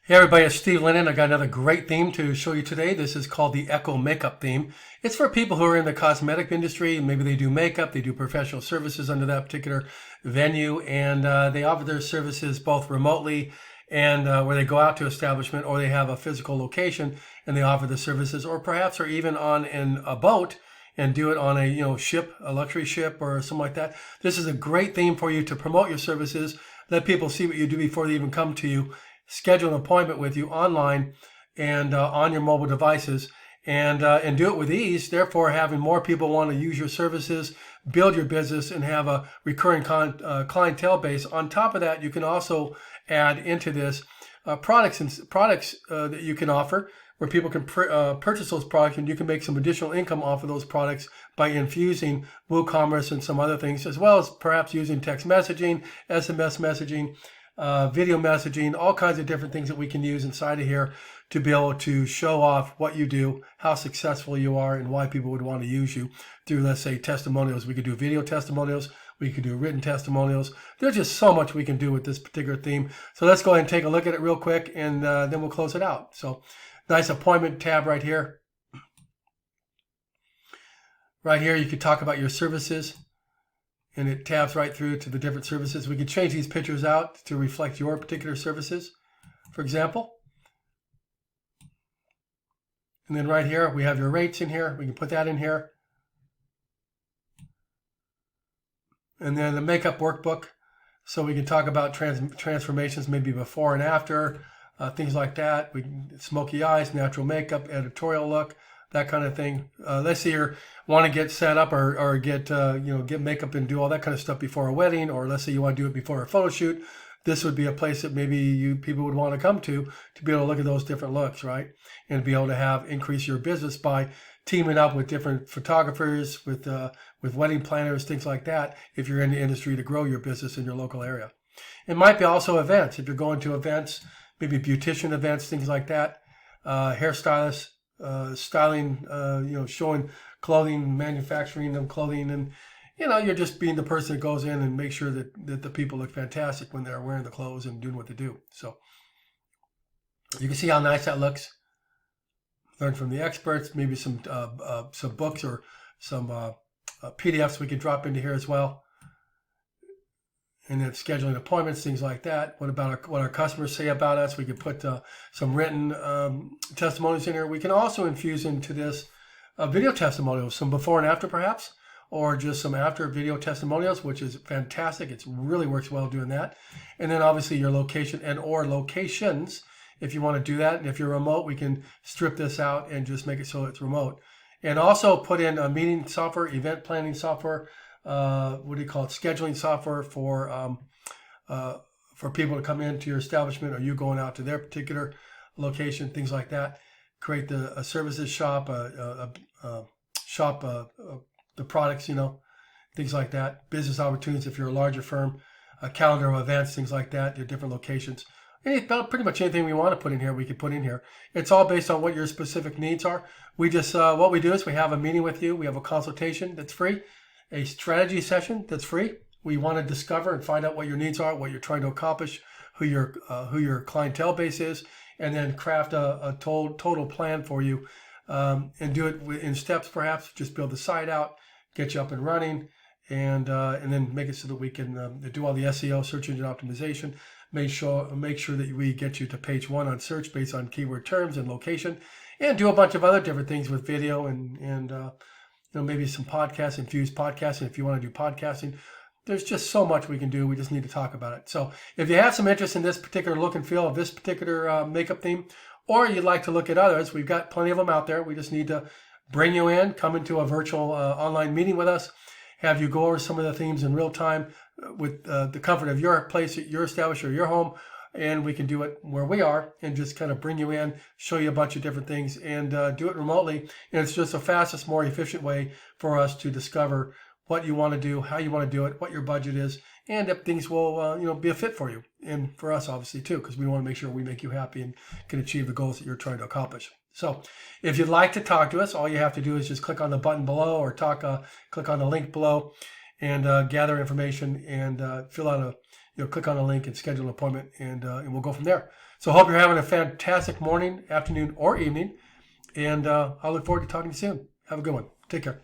Hey everybody, it's Steve Lennon. I got another great theme to show you today. This is called the Ekko Makeup theme. It's for people who are in the cosmetic industry. Maybe they do makeup, they do professional services under that particular venue, and they offer their services both remotely and where they go out to establishment, or they have a physical location and they offer the services, or perhaps are even on a boat and do it on a ship, a luxury ship or something like that. This is a great theme for you to promote your services, let people see what you do before they even come to you, schedule an appointment with you online and on your mobile devices, and do it with ease. Therefore, having more people want to use your services, build your business, and have a recurring clientele base. On top of that, you can also add into this products that you can offer, where people can purchase those products, and you can make some additional income off of those products by infusing WooCommerce and some other things, as well as perhaps using text messaging, SMS messaging, video messaging, all kinds of different things that we can use inside of here to be able to show off what you do, how successful you are, and why people would want to use you through, let's say, testimonials. We could do video testimonials. We could do written testimonials. There's just so much we can do with this particular theme. So let's go ahead and take a look at it real quick, and then we'll close it out. So nice appointment tab right here. Right here, you could talk about your services, and it tabs right through to the different services. We could change these pictures out to reflect your particular services, for example. And then right here, we have your rates in here. We can put that in here. And then the makeup workbook. So we can talk about transformations, maybe before and after, things like that. We can smoky eyes, natural makeup, editorial look, that kind of thing. Let's say you want to get set up or get get makeup and do all that kind of stuff before a wedding, or let's say you want to do it before a photo shoot. This would be a place that maybe people would want to come to be able to look at those different looks, right? And be able to increase your business by teaming up with different photographers, with wedding planners, things like that, if you're in the industry, to grow your business in your local area. It might be also events. If you're going to events, maybe beautician events, things like that, hairstylists, styling, showing clothing, manufacturing them clothing, and you're just being the person that goes in and make sure that the people look fantastic when they're wearing the clothes and doing what they do. So you can see how nice that looks. Learn from the experts. Maybe some books or some PDFs we could drop into here as well. And then scheduling appointments, things like that. What about what our customers say about us? We could put some written testimonials in here. We can also infuse into this video testimonials, some before and after perhaps, or just some after video testimonials, which is fantastic. It really works well doing that. And then obviously your location or locations, if you want to do that. And if you're remote, we can strip this out and just make it so it's remote. And also put in a meeting software, event planning software, scheduling software for people to come into your establishment, or you going out to their particular location, things like that. Create a services shop, the products, things like that. Business opportunities if you're a larger firm, a calendar of events, things like that, your different locations. Pretty much anything we want to put in here, we can put in here. It's all based on what your specific needs are. We just, what we do is we have a meeting with you. We have a consultation that's free, a strategy session that's free. We want to discover and find out what your needs are, what you're trying to accomplish, who your clientele base is, and then craft a total plan for you, and do it in steps. Perhaps just build the site out, get you up and running, and then make it so that we can do all the SEO, search engine optimization. Make sure that we get you to page 1 on search based on keyword terms and location, and do a bunch of other different things with video and maybe some podcasts, infused podcasting if you want to do podcasting. There's just so much we can do. We just need to talk about it. So if you have some interest in this particular look and feel of this particular makeup theme, or you'd like to look at others, we've got plenty of them out there. We just need to bring you in, come into a virtual online meeting with us, have you go over some of the themes in real time with the comfort of your place, your establishment, or your home, and we can do it where we are and just kind of bring you in, show you a bunch of different things, and do it remotely. And it's just the fastest, more efficient way for us to discover what you want to do, how you want to do it, what your budget is, and if things will be a fit for you, and for us obviously too, because we want to make sure we make you happy and can achieve the goals that you're trying to accomplish. So if you'd like to talk to us, all you have to do is just click on the button below, or click on the link below, and gather information and fill out click on the link and schedule an appointment, and we'll go from there. So I hope you're having a fantastic morning, afternoon, or evening, and I look forward to talking to you soon. Have a good one. Take care.